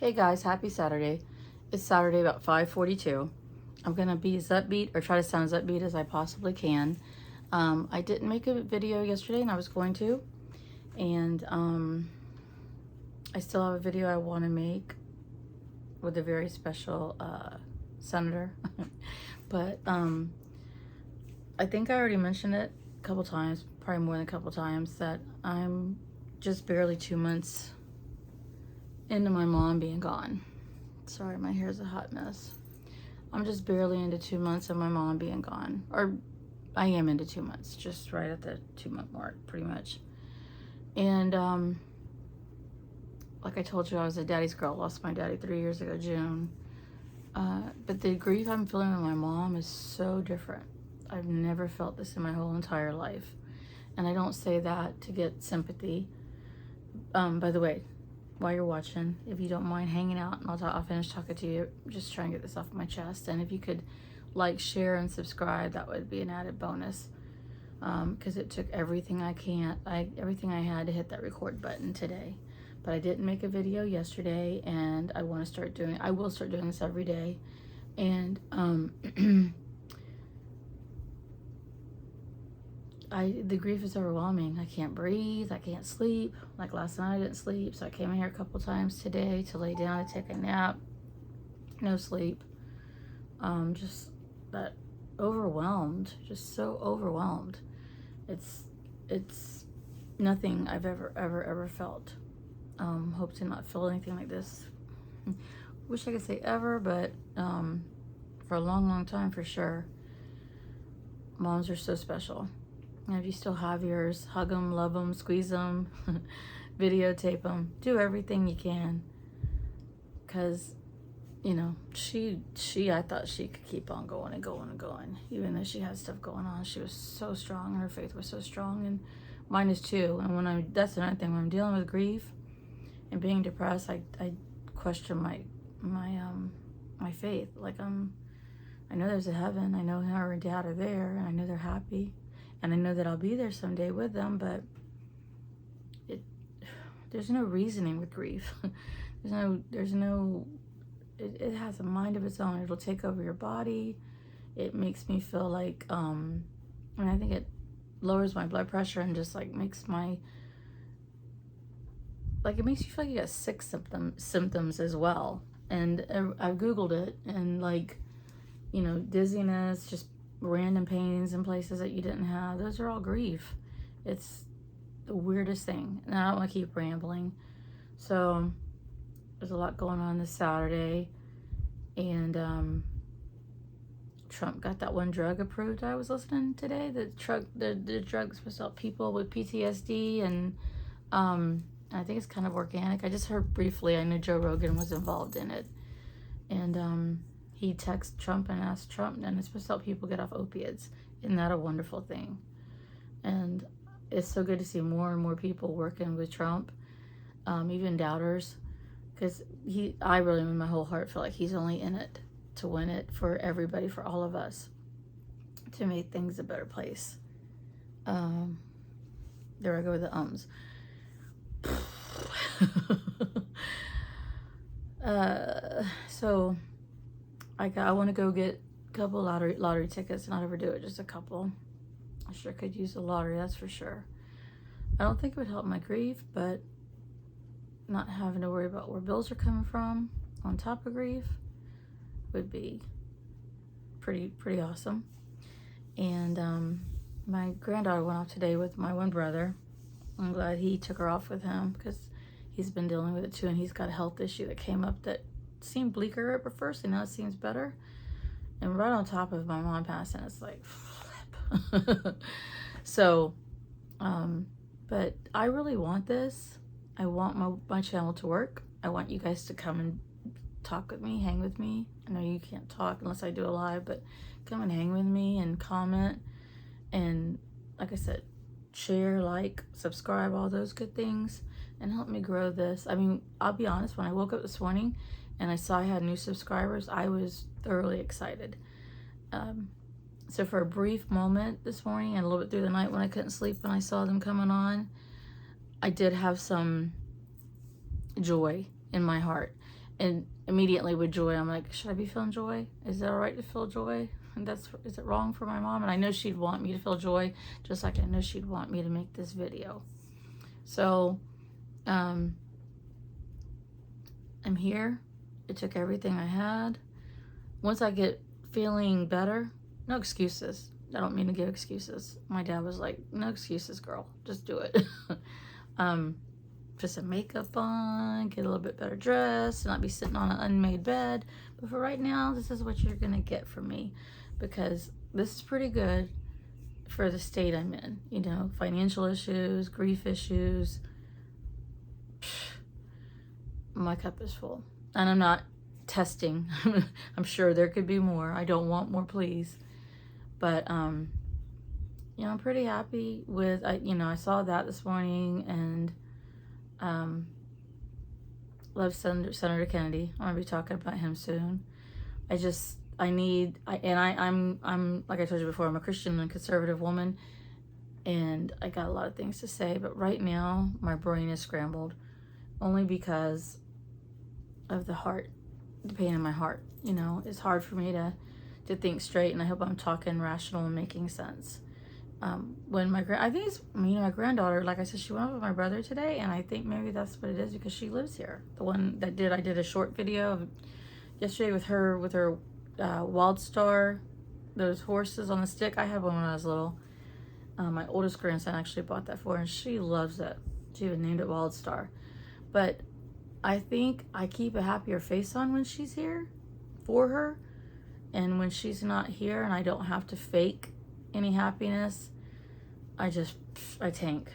Hey guys, happy Saturday. It's Saturday about 5:42. I'm gonna be as upbeat or try to sound as upbeat as I possibly can. I didn't make a video yesterday and I was going to. And I still have a video I want to make with a very special senator. But I think I already mentioned it a couple times, probably more than a couple times, that I'm just barely 2 months into my mom being gone. Sorry, my hair's a hot mess. I'm just barely into 2 months of my mom being gone. Or I am into 2 months, just right at the 2 month mark, pretty much. And like I told you, I was a daddy's girl. Lost my daddy 3 years ago, June. But the grief I'm feeling with my mom is so different. I've never felt this in my whole entire life. And I don't say that to get sympathy. By the way, while you're watching, if you don't mind hanging out, and I'll finish talking to you, just try and get this off my chest. And if you could like, share, and subscribe, that would be an added bonus, because it took everything everything I had to hit that record button today. But I didn't make a video yesterday, and I will start doing this every day. And the grief is overwhelming. I can't breathe. I can't sleep. Like last night I didn't sleep, so I came in here a couple times today to lay down to take a nap. No sleep. Just that overwhelmed. Just so overwhelmed. It's nothing I've ever felt. Hope to not feel anything like this. Wish I could say ever, but for a long time for sure. Moms are so special. And if you still have yours, hug them, love them, squeeze them, videotape them, do everything you can. Because, you know, I thought she could keep on going and going and going. Even though she had stuff going on, she was so strong, and her faith was so strong, and mine is too. And that's another thing, when I'm dealing with grief and being depressed, I question my faith. Like, I know there's a heaven. I know her and dad are there, and I know they're happy. And I know that I'll be there someday with them, but there's no reasoning with grief. It has a mind of its own. It'll take over your body. It makes me feel like, and I think it lowers my blood pressure and just like it makes you feel like you got sick symptoms as well. And I've Googled it, and like, you know, dizziness, just random pains in places that you didn't have. Those are all grief. It's the weirdest thing. And I don't want to keep rambling. So there's a lot going on this Saturday. And Trump got that one drug approved I was listening today. The drug's supposed to help people with PTSD. And I think it's kind of organic. I just heard briefly. I know Joe Rogan was involved in it. And he texted Trump and asked Trump, and it's supposed to help people get off opiates. Isn't that a wonderful thing? And it's so good to see more and more people working with Trump, even doubters, because I really, in my whole heart, feel like he's only in it to win it for everybody, for all of us, to make things a better place. There I go with the ums. So I want to go get a couple lottery tickets, not overdo it, just a couple. I sure could use a lottery, that's for sure. I don't think it would help my grief, but not having to worry about where bills are coming from on top of grief would be pretty awesome. And my granddaughter went off today with my one brother. I'm glad he took her off with him, because he's been dealing with it too, and he's got a health issue that came up that seemed bleaker at first, and now it seems better. And right on top of my mom passing, it's like flip. So but I really want this. I want my channel to work. I want you guys to come and talk with me, hang with me. I know you can't talk unless I do a live, but come and hang with me and comment, and like I said, share, like, subscribe, all those good things, and help me grow this. I mean, I'll be honest, when I woke up this morning and I saw I had new subscribers, I was thoroughly excited. So for a brief moment this morning and a little bit through the night when I couldn't sleep and I saw them coming on, I did have some joy in my heart. And immediately with joy, I'm like, should I be feeling joy? Is it all right to feel joy? And is it wrong for my mom? And I know she'd want me to feel joy, just like I know she'd want me to make this video. So, I'm here. It took everything I had. Once I get feeling better, no excuses. I don't mean to give excuses. My dad was like, no excuses, girl. Just do it. Put some makeup on, get a little bit better dressed, not be sitting on an unmade bed. But for right now, this is what you're going to get from me, because this is pretty good for the state I'm in. You know, financial issues, grief issues. My cup is full. And I'm not testing. I'm sure there could be more. I don't want more, please. But, you know, I'm pretty happy with, I saw that this morning, and love Senator Kennedy. I'm gonna be talking about him soon. I'm like I told you before, I'm a Christian and conservative woman, and I got a lot of things to say, but right now my brain is scrambled, only because of the heart, the pain in my heart. You know, it's hard for me to think straight, and I hope I'm talking rational and making sense. When my granddaughter, like I said, she went up with my brother today, and I think maybe that's what it is, because she lives here. The one that I did a short video of yesterday with her Wild Star, those horses on the stick. I had one when I was little. My oldest grandson actually bought that for her, and she loves it. She even named it Wild Star. But I think I keep a happier face on when she's here for her, and when she's not here and I don't have to fake any happiness, I tank.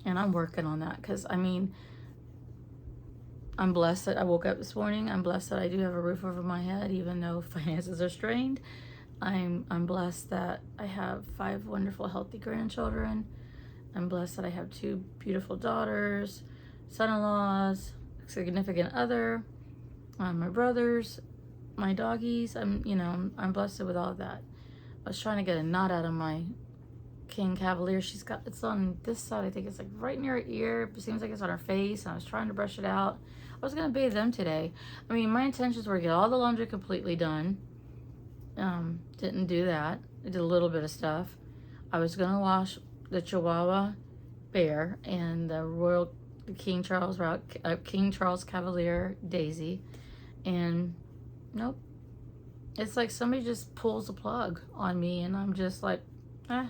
And I'm working on that, because I mean, I'm blessed that I woke up this morning. I'm blessed that I do have a roof over my head, even though finances are strained. I'm blessed that I have 5 wonderful, healthy grandchildren. I'm blessed that I have 2 beautiful daughters, son-in-laws, significant other, my brothers, my doggies. I'm blessed with all of that. I was trying to get a knot out of my King Cavalier. It's on this side. I think it's like right near her ear. It seems like it's on her face, and I was trying to brush it out. I was gonna bathe them today. I mean, my intentions were to get all the laundry completely done. Didn't do that. I did a little bit of stuff. I was gonna wash the Chihuahua Bear and the King Charles Cavalier Daisy, and nope. It's like somebody just pulls a plug on me, and I'm just like, eh.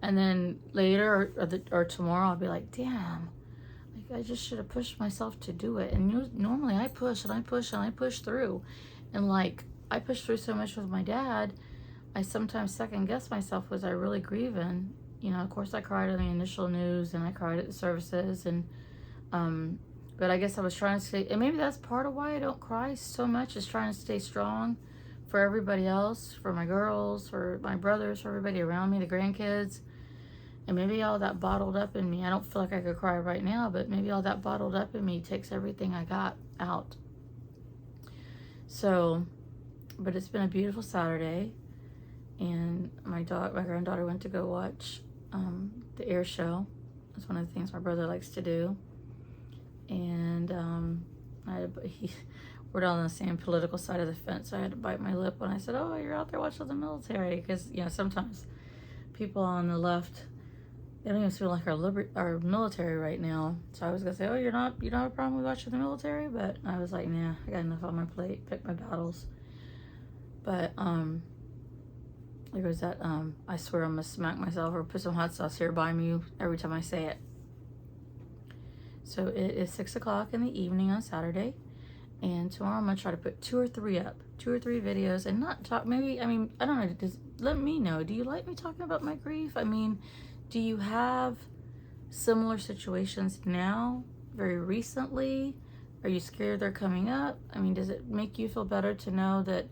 And then later or tomorrow, I'll be like, damn, like I just should have pushed myself to do it. And normally I push and I push and I push through. And like, I pushed through so much with my dad, I sometimes second guess myself, was I really grieving? You know, of course I cried on the initial news, and I cried at the services, and but I guess I was trying to stay, and maybe that's part of why I don't cry so much, is trying to stay strong for everybody else, for my girls, for my brothers, for everybody around me, the grandkids. And maybe all that bottled up in me, I don't feel like I could cry right now, but maybe all that bottled up in me takes everything I got out. So, but it's been a beautiful Saturday, and my granddaughter went to go watch the air show. That's one of the things my brother likes to do. And we're on the same political side of the fence, so I had to bite my lip when I said, oh, you're out there watching the military, because, you know, sometimes people on the left, they don't even feel like our military right now. So I was gonna say, oh, you don't have a problem with watching the military? But I was like, nah, I got enough on my plate, pick my battles. But there goes that, I swear I'm gonna smack myself or put some hot sauce here by me every time I say it. So it is 6 o'clock in the evening on Saturday, and tomorrow I'm gonna try to put 2 or 3 videos, and not talk, maybe, I mean, I don't know, just let me know, do you like me talking about my grief? I mean, do you have similar situations now, very recently? Are you scared they're coming up? I mean, does it make you feel better to know that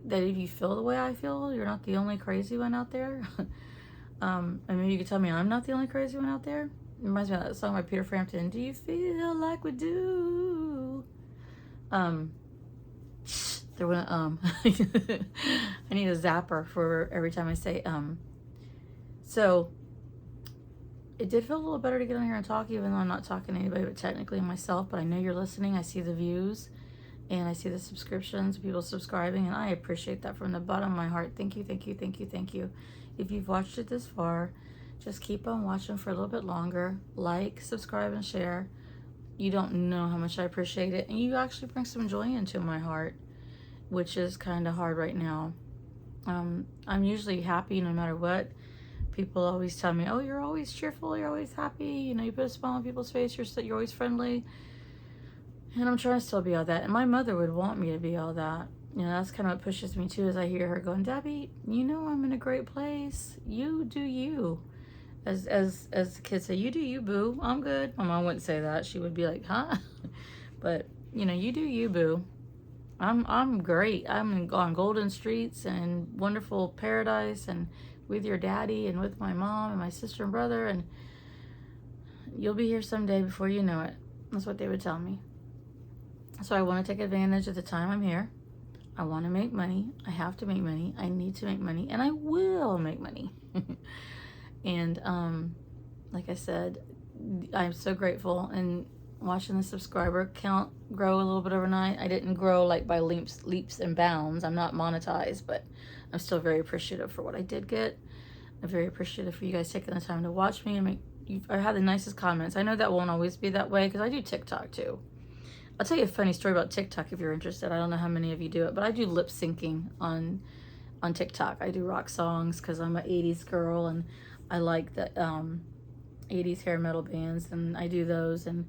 if you feel the way I feel, you're not the only crazy one out there? And maybe you could tell me I'm not the only crazy one out there. It reminds me of that song by Peter Frampton, Do You Feel Like We Do? There went I need a zapper for every time I say So it did feel a little better to get on here and talk, even though I'm not talking to anybody but technically myself. But I know you're listening. I see the views and I see the subscriptions, people subscribing, and I appreciate that from the bottom of my heart. Thank you, thank you, thank you, thank you. If you've watched it this far, just keep on watching for a little bit longer. Like, subscribe, and share. You don't know how much I appreciate it. And you actually bring some joy into my heart, which is kind of hard right now. I'm usually happy no matter what. People always tell me, oh, you're always cheerful, you're always happy, you know, you put a smile on people's face, you're always friendly. And I'm trying to still be all that. And my mother would want me to be all that. You know, that's kind of what pushes me too, as I hear her going, Debbie, you know I'm in a great place. You do you. As the kids say, you do you, boo. I'm good. My mom wouldn't say that. She would be like, huh? But, you know, you do you, boo. I'm great. I'm on golden streets and wonderful paradise and with your daddy and with my mom and my sister and brother, and you'll be here someday before you know it. That's what they would tell me. So I want to take advantage of the time I'm here. I want to make money. I have to make money. I need to make money, and I will make money. And like I said, I'm so grateful, and watching the subscriber count grow a little bit overnight. I didn't grow like by leaps and bounds. I'm not monetized, but I'm still very appreciative for what I did get. I'm very appreciative for you guys taking the time to watch me and make. I had the nicest comments. I know that won't always be that way because I do TikTok too. I'll tell you a funny story about TikTok if you're interested. I don't know how many of you do it, but I do lip syncing on TikTok. I do rock songs because I'm an 80s girl and I like the 80s hair metal bands, and I do those, and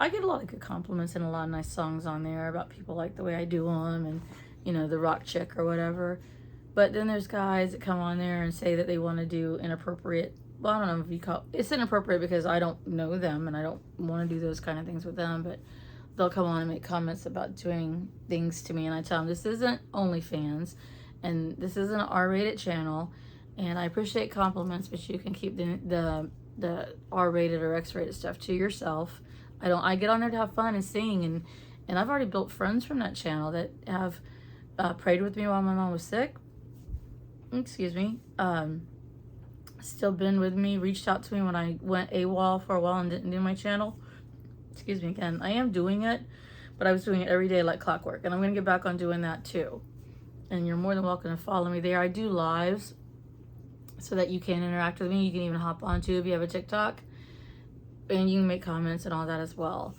I get a lot of good compliments and a lot of nice songs on there about people like the way I do them, and you know, the rock chick or whatever. But then there's guys that come on there and say that they want to do inappropriate. Well, I don't know if you call it's inappropriate because I don't know them and I don't want to do those kind of things with them, but they'll come on and make comments about doing things to me, and I tell them this isn't OnlyFans and this isn't an R-rated channel, and I appreciate compliments, but you can keep the R-rated or X-rated stuff to yourself. I get on there to have fun and sing, and I've already built friends from that channel that have prayed with me while my mom was sick. Excuse me. Still been with me, reached out to me when I went AWOL for a while and didn't do my channel. Excuse me again. I am doing it, but I was doing it every day like clockwork, and I'm going to get back on doing that too. And you're more than welcome to follow me there. I do lives so that you can interact with me. You can even hop on too if you have a TikTok, and you can make comments and all that as well.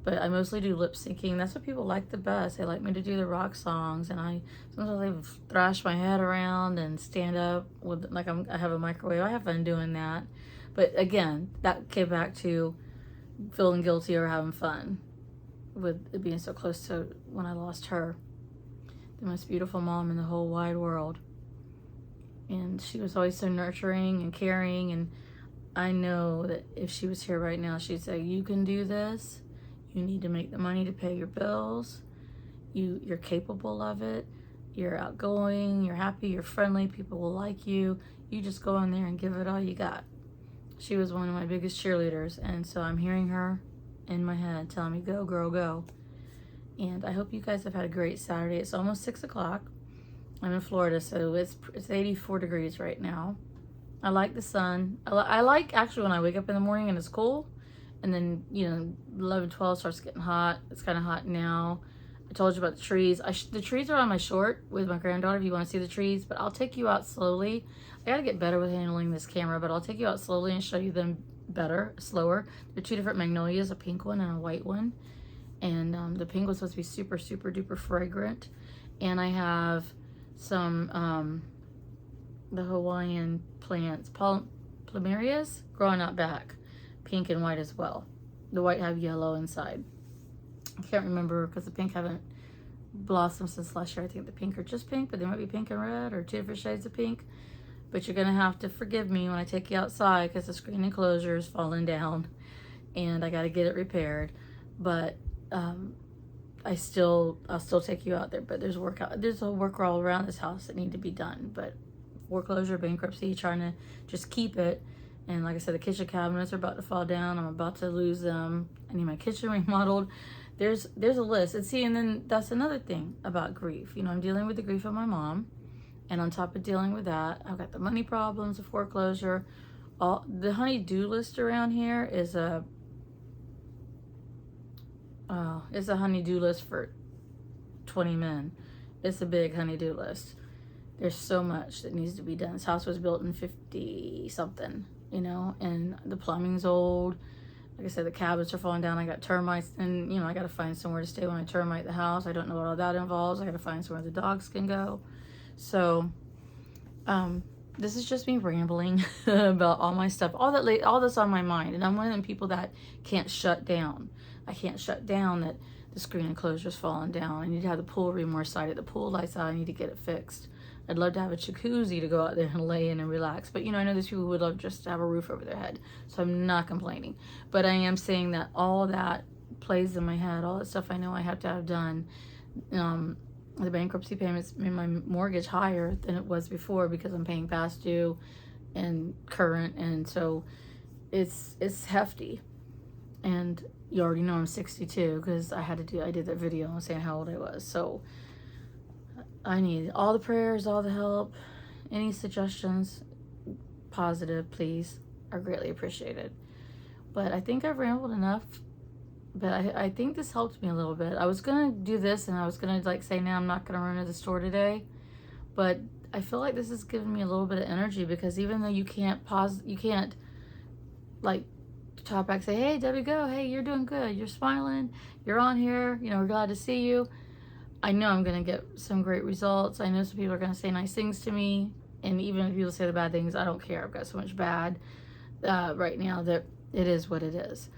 But I mostly do lip syncing. That's what people like the best. They like me to do the rock songs, and sometimes I thrash my head around and stand up with like I have a microwave. I have fun doing that. But again, that came back to feeling guilty or having fun with it being so close to when I lost her, the most beautiful mom in the whole wide world. And she was always so nurturing and caring, and I know that if she was here right now, she'd say, you can do this. You need to make the money to pay your bills. You're capable of it. You're outgoing, you're happy, you're friendly, people will like you. You just go in there and give it all you got. She was one of my biggest cheerleaders, and so I'm hearing her in my head telling me, go, girl, go. And I hope you guys have had a great Saturday. It's almost 6 o'clock. I'm in Florida, so it's 84 degrees right now. I like the sun. I like actually when I wake up in the morning and it's cool, and then, you know, 11, 12 starts getting hot. It's kind of hot now. I told you about the trees. The trees are on my short with my granddaughter if you want to see the trees, but I'll take you out slowly. I got to get better with handling this camera, but I'll take you out slowly and show you them better, slower. There are two different magnolias, a pink one and a white one. And the pink was supposed to be super, super duper fragrant. And I have some, the Hawaiian plants, plumerias, growing out back, pink and white as well. The white have yellow inside. I can't remember because the pink haven't blossomed since last year. I think the pink are just pink, but they might be pink and red or two different shades of pink. But you're gonna have to forgive me when I take you outside because the screen enclosure is falling down and I gotta get it repaired. But I'll still take you out there. But there's a work all around this house that need to be done. But foreclosure, bankruptcy, trying to just keep it. And like I said, the kitchen cabinets are about to fall down. I'm about to lose them. I need my kitchen remodeled. There's a list. And see, and then that's another thing about grief. You know, I'm dealing with the grief of my mom. And on top of dealing with that, I've got the money problems, the foreclosure, all the honey-do list around here is a honey-do list for 20 men. It's a big honey-do list. There's so much that needs to be done. This house was built in 50 something, you know, and the plumbing's old. Like I said, the cabinets are falling down. I got termites, and you know, I got to find somewhere to stay when I termite the house. I don't know what all that involves. I got to find somewhere the dogs can go. So this is just me rambling about all my stuff, all that's on my mind. And I'm one of them people that can't shut down. I can't shut down that the screen enclosure's falling down. I need to have the pool room more sided. The pool lights out. I need to get it fixed. I'd love to have a jacuzzi to go out there and lay in and relax. But, you know, I know there's people who would love just to have a roof over their head. So I'm not complaining. But I am saying that all that plays in my head, all that stuff I know I have to have done. The bankruptcy payments made my mortgage higher than it was before because I'm paying past due and current. And so it's hefty. And you already know I'm 62 because I did that video saying how old I was. So I need all the prayers, all the help, any suggestions, positive, please, are greatly appreciated. But I think I've rambled enough, but I think this helped me a little bit. I was going to do this and I was going to like say, now I'm not going to run to the store today, but I feel like this is giving me a little bit of energy because even though you can't like talk back, say, hey, Debbie, go, hey, you're doing good, you're smiling, you're on here, you know, we're glad to see you. I know I'm going to get some great results. I know some people are going to say nice things to me. And even if people say the bad things, I don't care. I've got so much bad right now that it is what it is.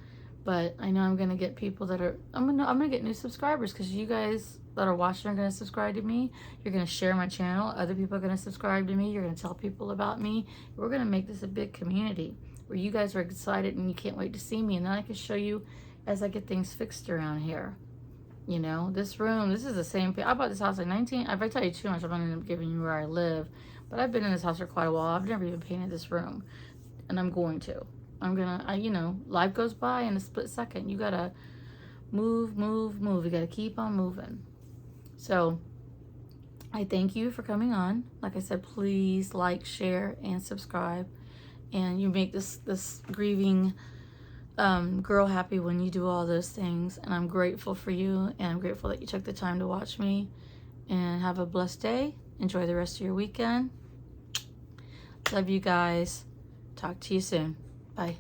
But I know I'm going to get people that are, I'm going to get new subscribers because you guys that are watching are going to subscribe to me. You're going to share my channel. Other people are going to subscribe to me. You're going to tell people about me. We're going to make this a big community where you guys are excited and you can't wait to see me. And then I can show you as I get things fixed around here. You know, this room, this is the same. I bought this house at 19. If I tell you too much, I'm going to end up giving you where I live. But I've been in this house for quite a while. I've never even painted this room. And I'm going to. You know, life goes by in a split second. You got to move. You got to keep on moving. So, I thank you for coming on. Like I said, please like, share, and subscribe. And you make this grieving girl happy when you do all those things, and I'm grateful for you, and I'm grateful that you took the time to watch me. And have a blessed day. Enjoy the rest of your weekend. Love you guys. Talk to you soon. Bye.